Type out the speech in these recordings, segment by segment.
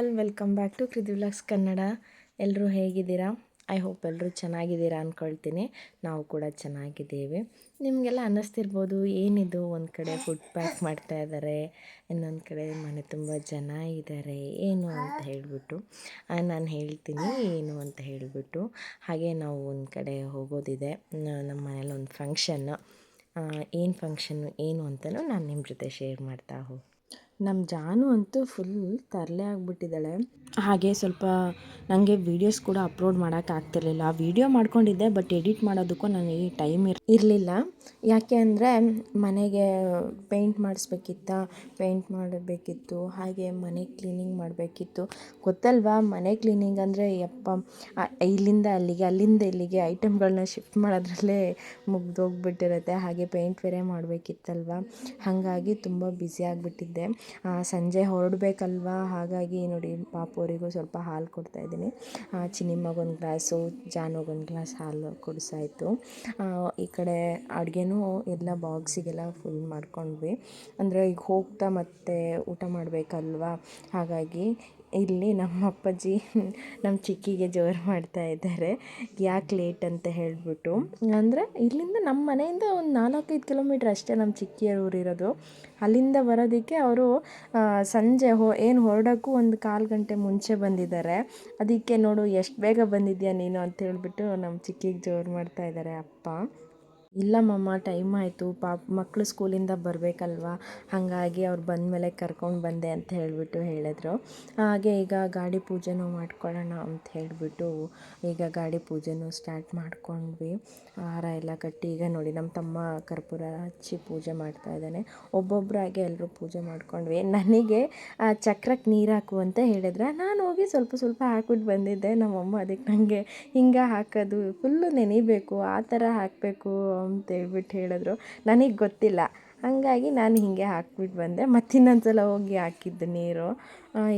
All, welcome back to ಕೃತಿ vlogs Kannada. ಎಲ್ಲರೂ ಹೇಗಿದ್ದೀರಾ? ಐ ಹೋಪ್ ಎಲ್ಲರೂ ಚೆನ್ನಾಗಿದ್ದೀರಾ ಅಂದ್ಕೊಳ್ತೀನಿ. ನಾವು ಕೂಡ ಚೆನ್ನಾಗಿದ್ದೀವಿ. ನಿಮಗೆಲ್ಲ ಅನ್ನಿಸ್ತಿರ್ಬೋದು, ಏನಿದು ಒಂದು ಕಡೆ ಫುಡ್ ಪ್ಯಾಕ್ ಮಾಡ್ತಾ ಇದ್ದಾರೆ, ಇನ್ನೊಂದು ಕಡೆ ಮನೆ ತುಂಬ ಜನ ಇದ್ದಾರೆ ಏನು ಅಂತ ಹೇಳಿಬಿಟ್ಟು. ನಾನು ಹೇಳ್ತೀನಿ ಏನು ಅಂತ ಹೇಳಿಬಿಟ್ಟು. ಹಾಗೆ ನಾವು ಒಂದು ಕಡೆ ಹೋಗೋದಿದೆ, ನಮ್ಮ ಮನೇಲಿ ಒಂದು ಫಂಕ್ಷನ್ನು. ಏನು ಫಂಕ್ಷನ್ನು ಏನು ಅಂತಲೂ ನಾನು ನಿಮ್ಮ ಜೊತೆ ಶೇರ್ ಮಾಡ್ತಾ ಹೋಗಿ. ನಮ್ಮ ಜಾನು ಅಂತೂ ಫುಲ್ ತರಲೆ ಆಗಿಬಿಟ್ಟಿದ್ದಾಳೆ. ಹಾಗೆ ಸ್ವಲ್ಪ ನನಗೆ ವೀಡಿಯೋಸ್ ಕೂಡ ಅಪ್ಲೋಡ್ ಮಾಡೋಕ್ಕಾಗ್ತಿರ್ಲಿಲ್ಲ. ವೀಡಿಯೋ ಮಾಡ್ಕೊಂಡಿದ್ದೆ, ಬಟ್ ಎಡಿಟ್ ಮಾಡೋದಕ್ಕೂ ನನಗೆ ಟೈಮ್ ಇರಲಿಲ್ಲ. ಯಾಕೆ ಅಂದರೆ ಮನೆಗೆ ಪೇಂಟ್ ಮಾಡಿಸ್ಬೇಕಿತ್ತು, ಪೇಂಟ್ ಮಾಡಬೇಕಿತ್ತು, ಹಾಗೆ ಮನೆ ಕ್ಲೀನಿಂಗ್ ಮಾಡಬೇಕಿತ್ತು. ಗೊತ್ತಲ್ವಾ, ಮನೆ ಕ್ಲೀನಿಂಗ್ ಅಂದರೆ ಯಪ್ಪ, ಇಲ್ಲಿಂದ ಅಲ್ಲಿಗೆ ಅಲ್ಲಿಂದ ಇಲ್ಲಿಗೆ ಐಟಮ್ಗಳನ್ನ ಶಿಫ್ಟ್ ಮಾಡೋದ್ರಲ್ಲೇ ಮುಗ್ದೋಗ್ಬಿಟ್ಟಿರುತ್ತೆ. ಹಾಗೆ ಪೇಂಟ್ ಬೇರೆ ಮಾಡಬೇಕಿತ್ತಲ್ವ, ಹಾಗಾಗಿ ತುಂಬ ಬ್ಯುಸಿ ಆಗಿಬಿಟ್ಟಿದ್ದೆ. ಸಂಜೆ ಹೊರಡಬೇಕಲ್ವ, ಹಾಗಾಗಿ ನೋಡಿ ಪಾಪುವರಿಗೂ ಸ್ವಲ್ಪ ಹಾಲು ಕೊಡ್ತಾಯಿದ್ದೀನಿ. ಚಿನ್ನಿಮ್ಮಗೊಂದು ಗ್ಲಾಸು, ಜಾನುಗೊಂದು ಗ್ಲಾಸ್ ಹಾಲು ಕುಡಿಸಾಯಿತು. ಈ ಕಡೆ ಅಡುಗೆನೂ ಎಲ್ಲ ಬಾಕ್ಸಿಗೆಲ್ಲ ಫುಲ್ ಮಾಡ್ಕೊಂಡ್ವಿ. ಅಂದರೆ ಈಗ ಹೋಗ್ತಾ ಮತ್ತೆ ಊಟ ಮಾಡಬೇಕಲ್ವ, ಹಾಗಾಗಿ ಇಲ್ಲಿ ನಮ್ಮ ಅಪ್ಪಾಜಿ ನಮ್ಮ ಚಿಕ್ಕಿಗೆ ಜೋರು ಮಾಡ್ತಾ ಇದ್ದಾರೆ. ಯಾಕೆ ಲೇಟ್ ಅಂತ ಹೇಳಿಬಿಟ್ಟು, ಅಂದರೆ ಇಲ್ಲಿಂದ ನಮ್ಮ ಮನೆಯಿಂದ ಒಂದು 4-5 ಕಿಲೋಮೀಟ್ರ್ ಅಷ್ಟೇ ನಮ್ಮ ಚಿಕ್ಕಿಯವ್ರ ಊರಿರೋದು. ಅಲ್ಲಿಂದ ಬರೋದಕ್ಕೆ ಅವರು ಸಂಜೆ ಹೊರಡೋಕ್ಕೂ ಒಂದು 1/4 ಗಂಟೆ ಮುಂಚೆ ಬಂದಿದ್ದಾರೆ. ಅದಕ್ಕೆ ನೋಡು ಎಷ್ಟು ಬೇಗ ಬಂದಿದ್ಯಾ ನೀನು ಅಂತ ಹೇಳಿಬಿಟ್ಟು ನಮ್ಮ ಚಿಕ್ಕಿಗೆ ಜೋರು ಮಾಡ್ತಾ ಇದ್ದಾರೆ ಅಪ್ಪ. ಇಲ್ಲ ಮಮ್ಮ, ಟೈಮ್ ಆಯಿತು, ಮಕ್ಕಳು ಸ್ಕೂಲಿಂದ ಬರಬೇಕಲ್ವ, ಹಾಗಾಗಿ ಅವ್ರು ಬಂದಮೇಲೆ ಕರ್ಕೊಂಡು ಬಂದೆ ಅಂತ ಹೇಳಿಬಿಟ್ಟು ಹೇಳಿದ್ರು. ಹಾಗೆ ಈಗ ಗಾಡಿ ಪೂಜೆನೂ ಮಾಡ್ಕೊಳ್ಳೋಣ ಅಂತ ಹೇಳಿಬಿಟ್ಟು ಈಗ ಗಾಡಿ ಪೂಜೆನೂ ಸ್ಟಾರ್ಟ್ ಮಾಡ್ಕೊಂಡ್ವಿ. ಹಾರ ಎಲ್ಲ ಕಟ್ಟಿ ಈಗ ನೋಡಿ ನಮ್ಮ ತಮ್ಮ ಕರ್ಪೂರ ಹಚ್ಚಿ ಪೂಜೆ ಮಾಡ್ತಾ ಇದ್ದಾನೆ. ಒಬ್ಬೊಬ್ಬರಾಗೆ ಎಲ್ಲರೂ ಪೂಜೆ ಮಾಡ್ಕೊಂಡ್ವಿ. ನನಗೆ ಚಕ್ರಕ್ಕೆ ನೀರು ಹಾಕು ಅಂತ ಹೇಳಿದ್ರೆ ನಾನು ಹೋಗಿ ಸ್ವಲ್ಪ ಸ್ವಲ್ಪ ಹಾಕ್ಬಿಟ್ಟು ಬಂದಿದ್ದೆ. ನಮ್ಮಮ್ಮ ಅದಕ್ಕೆ ನನಗೆ ಹಿಂಗೆ ಹಾಕೋದು ಫುಲ್ಲು ನೆನಿಬೇಕು, ಆ ಥರ ಹಾಕಬೇಕು ಅಂತೇಳ್ಬಿಟ್ಟು ಹೇಳಿದ್ರು. ನನಗೆ ಗೊತ್ತಿಲ್ಲ, ಹಾಗಾಗಿ ನಾನು ಹೀಗೆ ಹಾಕ್ಬಿಟ್ಟು ಬಂದೆ. ಮತ್ತಿನ್ನೊಂದು ಸಲ ಹೋಗಿ ಹಾಕಿದ್ದು ನೀರು.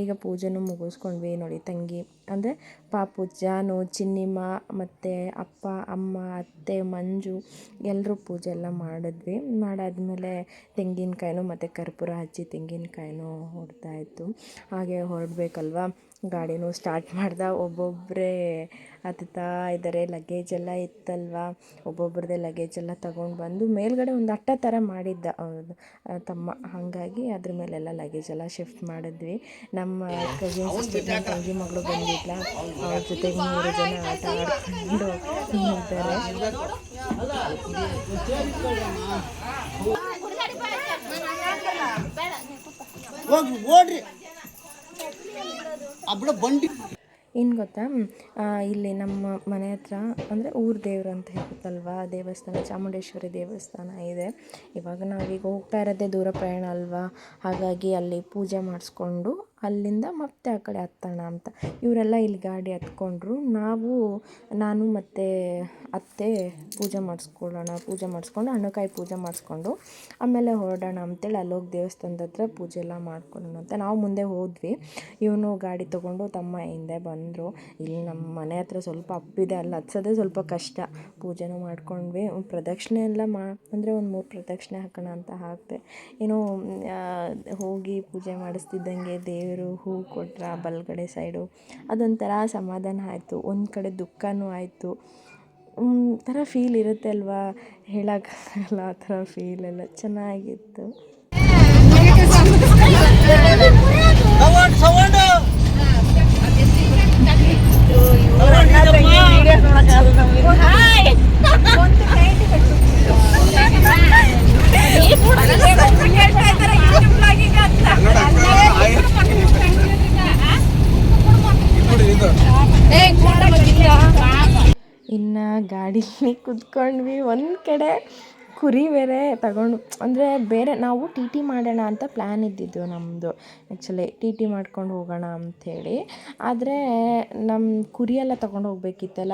ಈಗ ಪೂಜೆನೂ ಮುಗಿಸ್ಕೊಂಡ್ವಿ. ನೋಡಿ ತಂಗಿ ಅಂದರೆ ಪಾಪು, ಜಾನು, ಚಿನ್ನಿಮ್ಮ ಮತ್ತು ಅಪ್ಪ, ಅಮ್ಮ, ಅತ್ತೆ, ಮಂಜು ಎಲ್ಲರೂ ಪೂಜೆ ಎಲ್ಲ ಮಾಡಿದ್ವಿ. ಮಾಡಾದ್ಮೇಲೆ ತೆಂಗಿನಕಾಯಿನೂ ಮತ್ತು ಕರ್ಪೂರ ಹಚ್ಚಿ ತೆಂಗಿನಕಾಯಿನೂ ಹೊಡ್ತಾಯಿತ್ತು. ಹಾಗೆ ಹೊರಡಬೇಕಲ್ವ, ಗಾಡಿನೂ ಸ್ಟಾರ್ಟ್ ಮಾಡ್ದೆ. ಒಬ್ಬೊಬ್ಬರೇ ಹತ್ತುತ್ತಾ ಇದ್ದಾರೆ. ಲಗೇಜೆಲ್ಲ ಇತ್ತಲ್ವ, ಒಬ್ಬೊಬ್ರದ್ದೇ ಲಗೇಜೆಲ್ಲ ತಗೊಂಡು ಬಂದು ಮೇಲ್ಗಡೆ ಒಂದು ಅಟ್ಟ ಥರ ಮಾಡಿದ್ದ ತಮ್ಮ, ಹಾಗಾಗಿ ಅದ್ರ ಮೇಲೆಲ್ಲ ಲಗೇಜೆಲ್ಲ ಶಿಫ್ಟ್ ಮಾಡಿದ್ವಿ. ನಮ್ಮ ಕಸಿನ್ ಸಿಸ್ಟರ್, ನನ್ನ ತಂಗಿ ಮಗಳು ಬಂದಿದ್ಲ, ಅವ್ರ ಜೊತೆಗೆ 3 ಜನ ಆಟ ಆಡ್ಕೊಂಡು ಇದ್ದಾರೆ. ಇನ್ನು ಗೊತ್ತಾ, ಇಲ್ಲಿ ನಮ್ಮ ಮನೆ ಹತ್ರ ಅಂದರೆ ಊರು ದೇವರು ಅಂತ ಹೇಳುತ್ತಲ್ವ, ದೇವಸ್ಥಾನ, ಚಾಮುಂಡೇಶ್ವರಿ ದೇವಸ್ಥಾನ ಇದೆ. ಇವಾಗ ನಾವೀಗ ಹೋಗ್ತಾ ಇರೋದೇ ದೂರ ಪ್ರಯಾಣ ಅಲ್ವಾ, ಹಾಗಾಗಿ ಅಲ್ಲಿ ಪೂಜೆ ಮಾಡಿಸ್ಕೊಂಡು ಅಲ್ಲಿಂದ ಮತ್ತೆ ಆ ಕಡೆ ಹತ್ತೋಣ ಅಂತ. ಇವರೆಲ್ಲ ಇಲ್ಲಿ ಗಾಡಿ ಹತ್ಕೊಂಡ್ರು. ನಾನು ಮತ್ತು ಅತ್ತೆ ಪೂಜೆ ಮಾಡಿಸ್ಕೊಂಡು ಹಣ್ಣುಕಾಯಿ ಪೂಜೆ ಮಾಡಿಸ್ಕೊಂಡು ಆಮೇಲೆ ಹೊರಡೋಣ ಅಂತೇಳಿ ಅಲ್ಲೋಗಿ ದೇವಸ್ಥಾನದ ಹತ್ರ ಪೂಜೆ ಎಲ್ಲ ಮಾಡ್ಕೊಳ್ಳೋಣ ಅಂತ ನಾವು ಮುಂದೆ ಹೋದ್ವಿ. ಇವನು ಗಾಡಿ ತೊಗೊಂಡು ತಮ್ಮ ಹಿಂದೆ ಬಂದರು. ಇಲ್ಲಿ ನಮ್ಮ ಮನೆ ಹತ್ರ ಸ್ವಲ್ಪ ಅಪ್ಪಿದೆ, ಅಲ್ಲಿ ಹತ್ಸೋದೇ ಸ್ವಲ್ಪ ಕಷ್ಟ. ಪೂಜೆನೂ ಮಾಡ್ಕೊಂಡ್ವಿ. ಪ್ರದಕ್ಷಿಣೆ ಎಲ್ಲ ಅಂದರೆ ಒಂದು 3 ಪ್ರದಕ್ಷಿಣೆ ಹಾಕೋಣ ಅಂತ ಹಾಕಿದೆ. ಏನೋ ಹೋಗಿ ಪೂಜೆ ಮಾಡಿಸ್ತಿದ್ದಂಗೆ ದೇವರು ಹೂ ಕೊಟ್ರ ಬಲಗಡೆ ಸೈಡು, ಅದೊಂಥರ ಸಮಾಧಾನ ಆಯಿತು. ಒಂದು ಕಡೆ ದುಃಖನೂ ಆಯಿತು. ಥರ ಫೀಲ್ ಇರುತ್ತೆ ಅಲ್ವಾ, ಹೇಳೋಕ್ಕಾಗಲ್ಲ, ಆ ಥರ ಫೀಲೆಲ್ಲ ಚೆನ್ನಾಗಿತ್ತು. ಇನ್ನು ಗಾಡೀಲಿ ಕುತ್ಕೊಂಡ್ವಿ. ಒಂದು ಕಡೆ ಕುರಿ ಬೇರೆ ತಗೊಂಡು, ಅಂದರೆ ಬೇರೆ ನಾವು ಟಿ ಮಾಡೋಣ ಅಂತ ಪ್ಲ್ಯಾನ್ ಇದ್ದಿದ್ದು ನಮ್ಮದು. ಆ್ಯಕ್ಚುಲಿ ಟಿ ಮಾಡ್ಕೊಂಡು ಹೋಗೋಣ ಅಂಥೇಳಿ, ಆದರೆ ನಮ್ಮ ಕುರಿಯೆಲ್ಲ ತೊಗೊಂಡು ಹೋಗ್ಬೇಕಿತ್ತಲ್ಲ,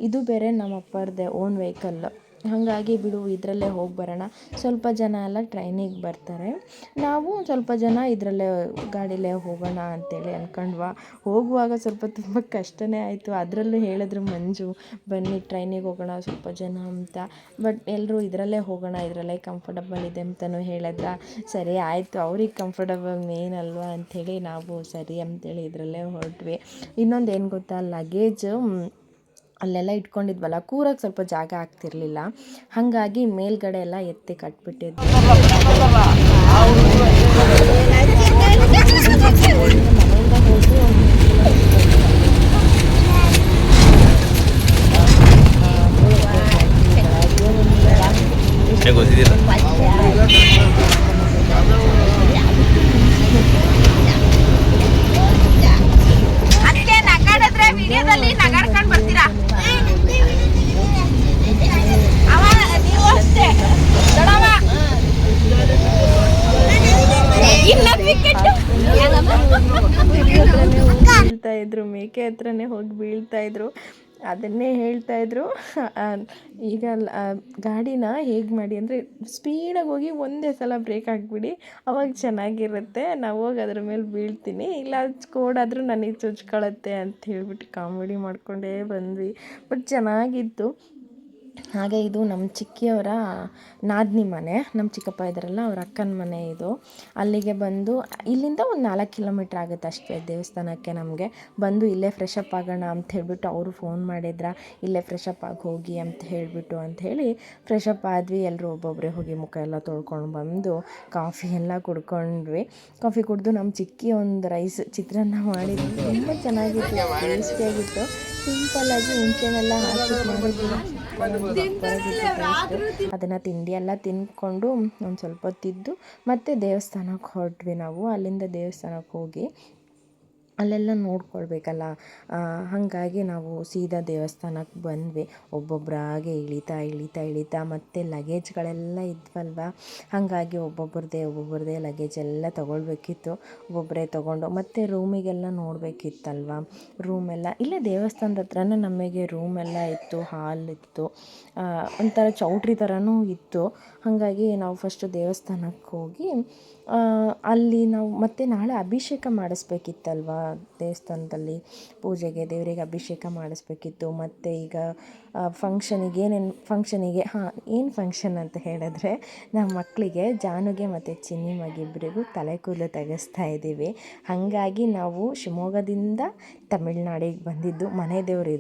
ಇದು ಬೇರೆ ನಮ್ಮ ಅಪ್ಪರದೇ ಓನ್ ವೆಹಿಕಲ್ಲು. ಹಾಗಾಗಿ ಬಿಡು ಇದರಲ್ಲೇ ಹೋಗಿ ಬರೋಣ. ಸ್ವಲ್ಪ ಜನ ಎಲ್ಲ ಟ್ರೈನಿಗೆ ಬರ್ತಾರೆ, ನಾವು ಸ್ವಲ್ಪ ಜನ ಇದರಲ್ಲೇ ಗಾಡಿಲೇ ಹೋಗೋಣ ಅಂತೇಳಿ ಅಂದ್ಕೊಂಡ್ವಾ. ಹೋಗುವಾಗ ಸ್ವಲ್ಪ ತುಂಬ ಕಷ್ಟನೇ ಆಯಿತು. ಅದರಲ್ಲೂ ಹೇಳಿದ್ರು ಮಂಜು, ಬನ್ನಿ ಟ್ರೈನಿಗೆ ಹೋಗೋಣ ಸ್ವಲ್ಪ ಜನ ಅಂತ. ಬಟ್ ಎಲ್ಲರೂ ಇದರಲ್ಲೇ ಹೋಗೋಣ, ಇದರಲ್ಲೇ ಕಂಫರ್ಟಬಲ್ ಇದೆ ಅಂತಲೂ ಹೇಳಿದ್ರ. ಸರಿ ಆಯಿತು, ಅವ್ರಿಗೆ ಕಂಫರ್ಟಬಲ್ ಮೇನ್ ಅಲ್ವಾ ಅಂಥೇಳಿ ನಾವು ಸರಿ ಅಂತೇಳಿ ಇದರಲ್ಲೇ ಹೊರಟ್ವಿ. ಇನ್ನೊಂದು ಏನು ಗೊತ್ತಾ, ಲಗೇಜು ಅಲ್ಲೆಲ್ಲ ಇಟ್ಕೊಂಡಿದ್ವಲ್ಲ, ಕೂರಕ್ಕೆ ಸ್ವಲ್ಪ ಜಾಗ ಆಗ್ತಿರ್ಲಿಲ್ಲ. ಹಾಗಾಗಿ ಮೇಲ್ಗಡೆ ಎಲ್ಲ ಎತ್ತಿ ಕಟ್ಬಿಟ್ಟಿದ್ವಿ. ಬೀಳ್ತಾಯಿದ್ರು, ಮೇಕೆ ಹತ್ರನೇ ಹೋಗಿ ಬೀಳ್ತಾಯಿದ್ರು. ಅದನ್ನೇ ಹೇಳ್ತಾಯಿದ್ರು. ಈಗ ಗಾಡಿನ ಹೇಗೆ ಮಾಡಿ ಅಂದರೆ, ಸ್ಪೀಡಾಗಿ ಹೋಗಿ ಒಂದೇ ಸಲ ಬ್ರೇಕ್ ಹಾಕ್ಬಿಡಿ, ಅವಾಗ ಚೆನ್ನಾಗಿರುತ್ತೆ. ನಾವು ಹೋಗಿ ಅದ್ರ ಮೇಲೆ ಬೀಳ್ತೀನಿ, ಇಲ್ಲ ಕೋಡಾದರೂ ನನಗೆ ಚುಚ್ಕೊಳ್ಳುತ್ತೆ ಅಂತ ಹೇಳ್ಬಿಟ್ಟು ಕಾಮಿಡಿ ಮಾಡಿಕೊಂಡೇ ಬಂದ್ವಿ. ಬಟ್ ಚೆನ್ನಾಗಿತ್ತು. ಹಾಗೆ ಇದು ನಮ್ಮ ಚಿಕ್ಕಿಯವರ ನಾದಿನಿ ಮನೆ, ನಮ್ಮ ಚಿಕ್ಕಪ್ಪ ಇದ್ದಾರಲ್ಲ ಅವ್ರ ಅಕ್ಕನ ಮನೆ ಇದು. ಅಲ್ಲಿಗೆ ಬಂದು ಇಲ್ಲಿಂದ ಒಂದು 4 ಕಿಲೋಮೀಟ್ರ್ ಆಗುತ್ತೆ ಅಷ್ಟೇ ದೇವಸ್ಥಾನಕ್ಕೆ. ನಮಗೆ ಬಂದು ಇಲ್ಲೇ ಫ್ರೆಶಪ್ ಆಗೋಣ ಅಂತ ಹೇಳಿಬಿಟ್ಟು ಅವರು ಫೋನ್ ಮಾಡಿದ್ರ, ಇಲ್ಲೇ ಫ್ರೆಶಪ್ ಆಗಿ ಹೋಗಿ ಅಂತ ಹೇಳಿ ಫ್ರೆಶಪ್ ಆದ್ವಿ. ಎಲ್ಲರೂ ಒಬ್ಬೊಬ್ಬರೇ ಹೋಗಿ ಮುಖ ಎಲ್ಲ ತೊಳ್ಕೊಂಡು ಬಂದು ಕಾಫಿ ಎಲ್ಲ ಕುಡ್ಕೊಂಡ್ವಿ. ಕಾಫಿ ಕುಡಿದು ನಮ್ಮ ಚಿಕ್ಕಿ ಒಂದು ರೈಸ್ ಚಿತ್ರಾನ್ನ ಮಾಡಿದ್ವಿ, ತುಂಬ ಚೆನ್ನಾಗಿತ್ತು, ಟೇಸ್ಟಿಯಾಗಿತ್ತು. ಸಿಂಪಲ್ಲಾಗಿ ಹುಣಸೆನೆಲ್ಲ ಹಾಕಿ ಮಾಡಿದ್ವಿ. ಅದನ್ನು ತಿಂಡಿ ಎಲ್ಲ ತಿಂದ್ಕೊಂಡು ಒಂದು ಸ್ವಲ್ಪ ಹೊತ್ತಿದ್ದು ಮತ್ತೆ ದೇವಸ್ಥಾನಕ್ಕೆ ಹೊರಟ್ವಿ ನಾವು. ಅಲ್ಲಿಂದ ದೇವಸ್ಥಾನಕ್ಕೆ ಹೋಗಿ ಅಲ್ಲೆಲ್ಲ ನೋಡ್ಕೊಳ್ಬೇಕಲ್ಲ, ಹಾಗಾಗಿ ನಾವು ಸೀದಾ ದೇವಸ್ಥಾನಕ್ಕೆ ಬಂದ್ವಿ. ಒಬ್ಬೊಬ್ಬರಾಗೆ ಇಳಿತಾ ಮತ್ತು ಲಗೇಜ್ಗಳೆಲ್ಲ ಇದ್ವಲ್ವ, ಹಾಗಾಗಿ ಒಬ್ಬೊಬ್ಬರದೇ ಲಗೇಜ್ ಎಲ್ಲ ತೊಗೊಳ್ಬೇಕಿತ್ತು. ಒಬ್ಬೊಬ್ಬರೇ ತೊಗೊಂಡು ಮತ್ತು ರೂಮಿಗೆಲ್ಲ ನೋಡಬೇಕಿತ್ತಲ್ವ. ರೂಮೆಲ್ಲ ಇಲ್ಲೇ ದೇವಸ್ಥಾನದ ಹತ್ರನೇ ನಮಗೆ ರೂಮೆಲ್ಲ ಇತ್ತು, ಹಾಲ್ ಇತ್ತು, ಒಂಥರ ಚೌಟ್ರಿ ಥರನೂ ಇತ್ತು. ಹಾಗಾಗಿ ನಾವು ಫಸ್ಟು ದೇವಸ್ಥಾನಕ್ಕೆ ಹೋಗಿ ಅಲ್ಲಿ ನಾವು ಮತ್ತೆ ನಾಳೆ ಅಭಿಷೇಕ ಮಾಡಿಸ್ಬೇಕಿತ್ತಲ್ವ ದೇವಸ್ಥಾನದಲ್ಲಿ, ಪೂಜೆಗೆ ದೇವರಿಗೆ ಅಭಿಷೇಕ ಮಾಡಿಸ್ಬೇಕಿತ್ತು. ಮತ್ತು ಈಗ ಫಂಕ್ಷನಿಗೆ ಏನು ಫಂಕ್ಷನ್ ಅಂತ ಹೇಳಿದ್ರೆ, ನಮ್ಮ ಮಕ್ಕಳಿಗೆ ಜಾನುಗೆ ಮತ್ತು ಚಿನ್ನಿ ಮಗಿಬ್ಬರಿಗೂ ತಲೆ ಕೂದಲು ತೆಗೆಸ್ತಾ ಇದ್ದೀವಿ. ಹಾಗಾಗಿ ನಾವು ಶಿವಮೊಗ್ಗದಿಂದ ತಮಿಳ್ನಾಡಿಗೆ ಬಂದಿದ್ದು, ಮನೆ ದೇವರು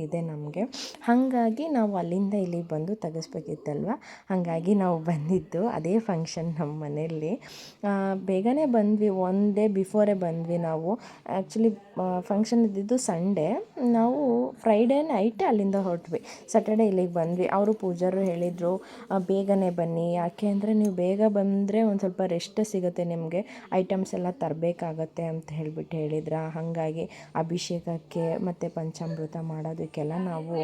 ಇದೆ ನಮಗೆ. ಹಾಗಾಗಿ ನಾವು ಅಲ್ಲಿಂದ ಇಲ್ಲಿಗೆ ಬಂದು ತೆಗೆಸ್ಬೇಕಿತ್ತಲ್ವ, ಹಾಗಾಗಿ ನಾವು ಬಂದಿದ್ದು ಅದೇ ಫಂಕ್ಷನ್ ನಮ್ಮ ಮನೆಯಲ್ಲಿ. ಬೇಗನೆ ಬಂದ್ವಿ, ಒನ್ ಡೇ ಬಿಫೋರೇ ಬಂದ್ವಿ ನಾವು. ಆ್ಯಕ್ಚುಲಿ ಫಂಕ್ಷನ್ ಇದ್ದಿದ್ದು ಸಂಡೇ, ನಾವು ಫ್ರೈಡೇ ನೈಟ್ ಅಲ್ಲಿಂದ ಹೊರಟ್ವಿ. ಸ್ಯಾಟರ್ಡೇ ಇಲ್ಲಿಗೆ ಬಂದ್ವಿ. ಅವರು ಪೂಜಾರು ಹೇಳಿದರು ಬೇಗನೆ ಬನ್ನಿ, ಯಾಕೆ ಅಂದರೆ ನೀವು ಬೇಗ ಬಂದರೆ ಒಂದು ಸ್ವಲ್ಪ ರೆಸ್ಟ್ ಸಿಗುತ್ತೆ ನಿಮಗೆ, ಐಟಮ್ಸ್ ಎಲ್ಲ ತರಬೇಕಾಗತ್ತೆ ಅಂತ ಹೇಳಿದ್ರ. ಹಾಗಾಗಿ ಅಭಿಷೇಕಕ್ಕೆ ಮತ್ತು ಪಂಚಾಮೃತ ಮಾಡೋದಕ್ಕೆಲ್ಲ ನಾವು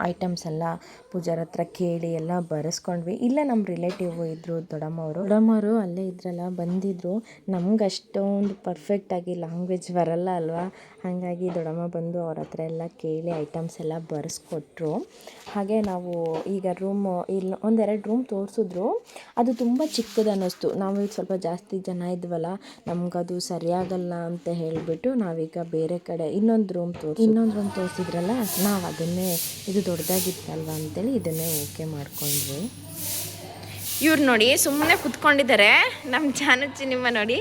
ಐಟಮ್ಸ್ ಎಲ್ಲ ಪೂಜಾರ ಹತ್ರ ಕೇಳಿ ಎಲ್ಲ ಬರೆಸ್ಕೊಂಡ್ವಿ. ಇಲ್ಲೇ ನಮ್ಮ ರಿಲೇಟಿವ್ ಇದ್ದರು, ದೊಡ್ಡಮ್ಮವರು ಅಲ್ಲೇ ಇದ್ರಲ್ಲ, ಬಂದಿದ್ದರು. ನಮ್ಗೆ ಅಷ್ಟೊಂದು ಪರ್ಫೆಕ್ಟಾಗಿ ಲ್ಯಾಂಗ್ವೇಜ್ ಬರಲ್ಲ ಅಲ್ವಾ, ಹಾಗಾಗಿ ದೊಡ್ಡಮ್ಮ ಬಂದು ಅವ್ರ ಹತ್ರ ಎಲ್ಲ ಕೇಳಿ ಐಟಮ್ಸ್ ಎಲ್ಲ ಬರೆಸ್ಕೊಟ್ರು. ಹಾಗೆ ನಾವು ಈಗ ಇಲ್ಲಿ ಒಂದೆರಡು ರೂಮ್ ತೋರಿಸಿದ್ರು, ಅದು ತುಂಬ ಚಿಕ್ಕದು ಅನ್ನಿಸ್ತು. ನಾವು ಈಗ ಸ್ವಲ್ಪ ಜಾಸ್ತಿ ಜನ ಇದ್ವಲ್ಲ, ನಮಗದು ಸರಿಯಾಗಲ್ಲ ಅಂತ ಹೇಳಿಬಿಟ್ಟು ನಾವೀಗ ಬೇರೆ ಕಡೆ ಇನ್ನೊಂದು ರೂಮ್ ತೋರಿಸಿದ್ರಲ್ಲ, ನಾವು ಅದನ್ನೇ ಇದು ದೊಡ್ಡದಾಗಿತ್ತಲ್ವ ಅಂತೇಳಿ ಇದನ್ನೇ ಓಕೆ ಮಾಡ್ಕೊಂಡ್ವಿ. ಇವ್ರು ನೋಡಿ ಸುಮ್ಮನೆ ಕುತ್ಕೊಂಡಿದ್ದಾರೆ. ನಮ್ಮ ಜಾನುಚ್ಚಿ ನಿಮ್ಮ ನೋಡಿ,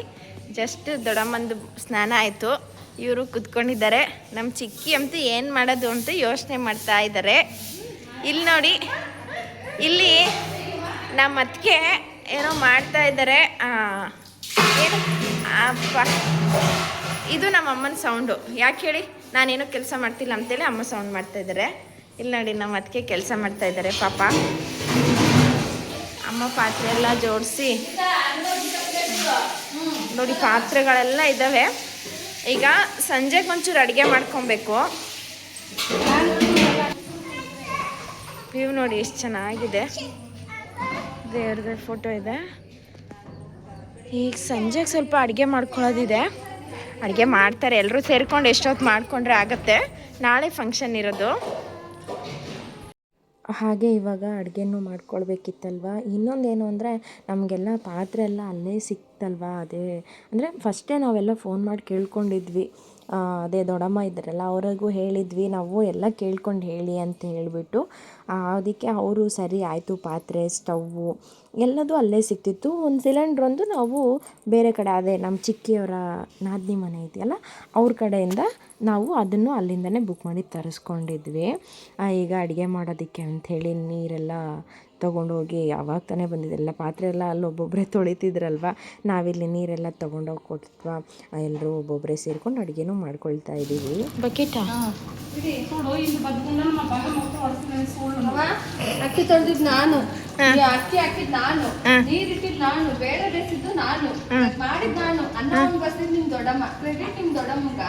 ಜಸ್ಟ್ ದೊಡ್ಡಮ್ಮಂದು ಸ್ನಾನ ಆಯಿತು, ಇವರು ಕುತ್ಕೊಂಡಿದ್ದಾರೆ. ನಮ್ಮ ಚಿಕ್ಕಿ ಅಂತೂ ಏನು ಮಾಡೋದು ಅಂತ ಯೋಚನೆ ಮಾಡ್ತಾ ಇದ್ದಾರೆ. ಇಲ್ಲಿ ನೋಡಿ, ಇಲ್ಲಿ ನಮ್ಮ ಅತ್ತಿಗೆ ಏನೋ ಮಾಡ್ತಾ ಇದ್ದಾರೆ. ಏನು ಅಪ್ಪ, ಇದು ನಮ್ಮ ಅಮ್ಮನ ಸೌಂಡು. ಯಾಕೆ ಹೇಳಿ, ನಾನೇನೋ ಕೆಲಸ ಮಾಡ್ತಿಲ್ಲ ಅಂತೇಳಿ ಅಮ್ಮ ಸೌಂಡ್ ಮಾಡ್ತಾ ಇದ್ದಾರೆ. ಇಲ್ಲಿ ನೋಡಿ, ನಮ್ಮ ಅದಕ್ಕೆ ಕೆಲಸ ಮಾಡ್ತಾ ಇದ್ದಾರೆ ಪಾಪ. ಅಮ್ಮ ಪಾತ್ರೆ ಎಲ್ಲ ಜೋಡಿಸಿ ನೋಡಿ, ಪಾತ್ರೆಗಳೆಲ್ಲ ಇದ್ದಾವೆ. ಈಗ ಸಂಜೆಗೆ ಒಂಚೂರು ಅಡುಗೆ ಮಾಡ್ಕೊಬೇಕು. ವ್ಯೂ ನೋಡಿ ಎಷ್ಟು ಚೆನ್ನಾಗಿದೆ, ದೇವ್ರದ್ದು ಫೋಟೋ ಇದೆ. ಈಗ ಸಂಜೆಗೆ ಸ್ವಲ್ಪ ಅಡುಗೆ ಮಾಡ್ಕೊಳ್ಳೋದಿದೆ, ಅಡುಗೆ ಮಾಡ್ತಾರೆ. ಎಲ್ಲರೂ ಸೇರ್ಕೊಂಡು ಎಷ್ಟೊತ್ತು ಮಾಡ್ಕೊಂಡ್ರೆ ಆಗುತ್ತೆ. ನಾಳೆ ಫಂಕ್ಷನ್ ಇರೋದು. ಹಾಗೆ ಇವಾಗ ಅಡುಗೆನೂ ಮಾಡ್ಕೊಳ್ಬೇಕಿತ್ತಲ್ವ. ಇನ್ನೊಂದೇನು ಅಂದರೆ ನಮಗೆಲ್ಲ ಪಾತ್ರೆ ಎಲ್ಲ ಅಲ್ಲೇ ಸಿಕ್ತಲ್ವ. ಅದೇ ಅಂದರೆ ಫಸ್ಟೇ ನಾವೆಲ್ಲ ಫೋನ್ ಮಾಡಿ ಕೇಳ್ಕೊಂಡಿದ್ವಿ. ಅದೇ ದೊಡ್ಡಮ್ಮ ಇದ್ದಾರಲ್ಲ ಅವ್ರಿಗೂ ಹೇಳಿದ್ವಿ ನಾವು, ಎಲ್ಲ ಕೇಳ್ಕೊಂಡು ಹೇಳಿ ಅಂತ ಹೇಳಿಬಿಟ್ಟು. ಅದಕ್ಕೆ ಅವರು ಸರಿ ಆಯಿತು, ಪಾತ್ರೆ ಸ್ಟವ್ವು ಎಲ್ಲದೂ ಅಲ್ಲೇ ಸಿಕ್ತಿತ್ತು. ಒಂದು ಸಿಲಿಂಡ್ರೊಂದು ನಾವು ಬೇರೆ ಕಡೆ, ಅದೇ ನಮ್ಮ ಚಿಕ್ಕಿಯವರ ನಾದಿನಿ ಮನೆ ಇದೆಯಲ್ಲ ಅವ್ರ ಕಡೆಯಿಂದ ನಾವು ಅದನ್ನು ಅಲ್ಲಿಂದನೇ ಬುಕ್ ಮಾಡಿ ತರಿಸ್ಕೊಂಡಿದ್ವಿ. ಈಗ ಅಡುಗೆ ಮಾಡೋದಕ್ಕೆ ಅಂಥೇಳಿ ನೀರೆಲ್ಲ ತೊಗೊಂಡೋಗಿ ಯಾವಾಗ ತಾನೇ ಬಂದಿದ್ದೆಲ್ಲ ಪಾತ್ರೆ ಎಲ್ಲ ಅಲ್ಲಿ ಒಬ್ಬೊಬ್ಬರೇ ತೊಳಿತಿದ್ರಲ್ವ. ನಾವಿಲ್ಲಿ ನೀರೆಲ್ಲ ತೊಗೊಂಡೋಗಿ ಕೊಟ್ವಾ. ಎಲ್ಲರೂ ಒಬ್ಬೊಬ್ಬರೇ ಸೇರ್ಕೊಂಡು ಅಡುಗೆನೂ ಮಾಡ್ಕೊಳ್ತಾ ಇದ್ದೀವಿ. ಬಕೆಟಾ ಅಕ್ಕಿ ತೊಳೆದಿದ್ದು ನಾನು, ಅಕ್ಕಿ ಹಾಕಿದ್ ನಾನು, ನೀರಿಟ್ಟಿದ್ ನಾನು, ಬೇಳೆ ಬೇಸಿದ್ದು ನಾನು, ಮಾಡಿದ್ ನಾನು, ಅನ್ನ ಬಸ್ತಿದ್ ನಿಮ್ ದೊಡ್ಡಮ್ಮ. ಕ್ರೆಡಿಟ್ ನಿಮ್ ದೊಡ್ಡಮ್ಮಗ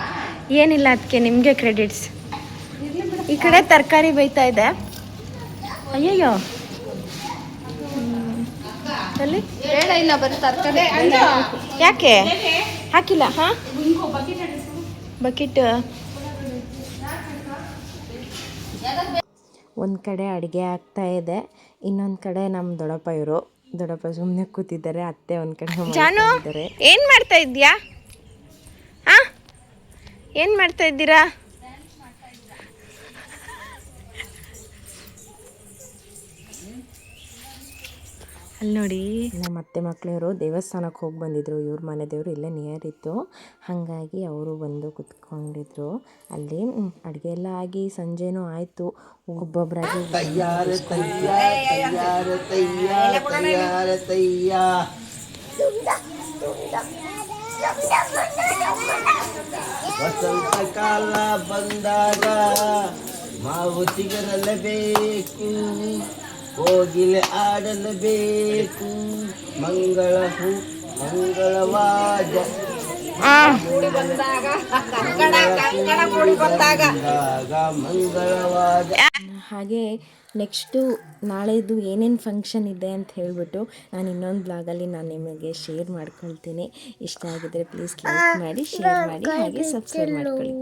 ಏನಿಲ್ಲ, ಅದಕ್ಕೆ ನಿಮಗೆ ಕ್ರೆಡಿಟ್ಸ್. ಈ ಕಡೆ ತರಕಾರಿ ಬೇಯ್ತಾ ಇದೆ. ಅಯ್ಯಯ್ಯೋ ಅಲ್ಲಿ ಬೇಡ ಇಲ್ಲ, ಬರೀ ತರಕಾರಿ. ಯಾಕೆ ಹಾಕಿಲ್ಲ? ಹಾಂ, ಬಕೆಟ್. ಒಂದು ಕಡೆ ಅಡುಗೆ ಆಗ್ತಾ ಇದೆ, ಇನ್ನೊಂದು ಕಡೆ ನಮ್ಮ ದೊಡ್ಡಪ್ಪ ಸುಮ್ಮನೆ ಕೂತಿದ್ದಾರೆ. ಅತ್ತೆ ಒಂದು ಕಡೆ ಮಾಡ್ತಿದ್ದಾರೆ. ಏನು ಮಾಡ್ತಾ ಇದ್ದೀಯಾ? ಹಾಂ, ಏನು ಮಾಡ್ತಾ ಇದ್ದೀರಾ? ಅಲ್ಲಿ ನೋಡಿ, ನಮ್ಮ ಅತ್ತೆ ಮಕ್ಕಳಿವರು ದೇವಸ್ಥಾನಕ್ಕೆ ಹೋಗಿ ಬಂದಿದ್ರು. ಇವ್ರ ಮನೆ ದೇವರು ಇಲ್ಲೇ ನಿಯರ್ ಇತ್ತು, ಹಾಗಾಗಿ ಅವರು ಬಂದು ಕುತ್ಕೊಂಡಿದ್ರು. ಅಲ್ಲಿ ಅಡುಗೆ ಎಲ್ಲ ಆಗಿ ಸಂಜೆನೂ ಆಯಿತು. ಒಬ್ಬೊಬ್ಬರಾಗಿ ವಸಂತ ಕಾಲ ಬಂದಾಗ ಮಾವು ಚಿಗುರಲೇಬೇಕು, ಕೋಗಿಲೆ ಆಡಲೇಬೇಕು, ಮಂಗಳವಾದ ಮಂಗಳವಾದ. ಹಾಗೆ ನೆಕ್ಸ್ಟು ನಾಳೆದು ಏನೇನು ಫಂಕ್ಷನ್ ಇದೆ ಅಂತ ಹೇಳಿಬಿಟ್ಟು ನಾನು ಇನ್ನೊಂದು ಬ್ಲಾಗಲ್ಲಿ ನಾನು ನಿಮಗೆ ಶೇರ್ ಮಾಡ್ಕೊಳ್ತೀನಿ. ಇಷ್ಟ ಆಗಿದ್ದರೆ ಪ್ಲೀಸ್ ಲೈಕ್ ಮಾಡಿ, ಶೇರ್ ಮಾಡಿ, ಹಾಗೆ ಸಬ್ಸ್ಕ್ರೈಬ್ ಮಾಡ್ಕೊಳ್ಳಿ.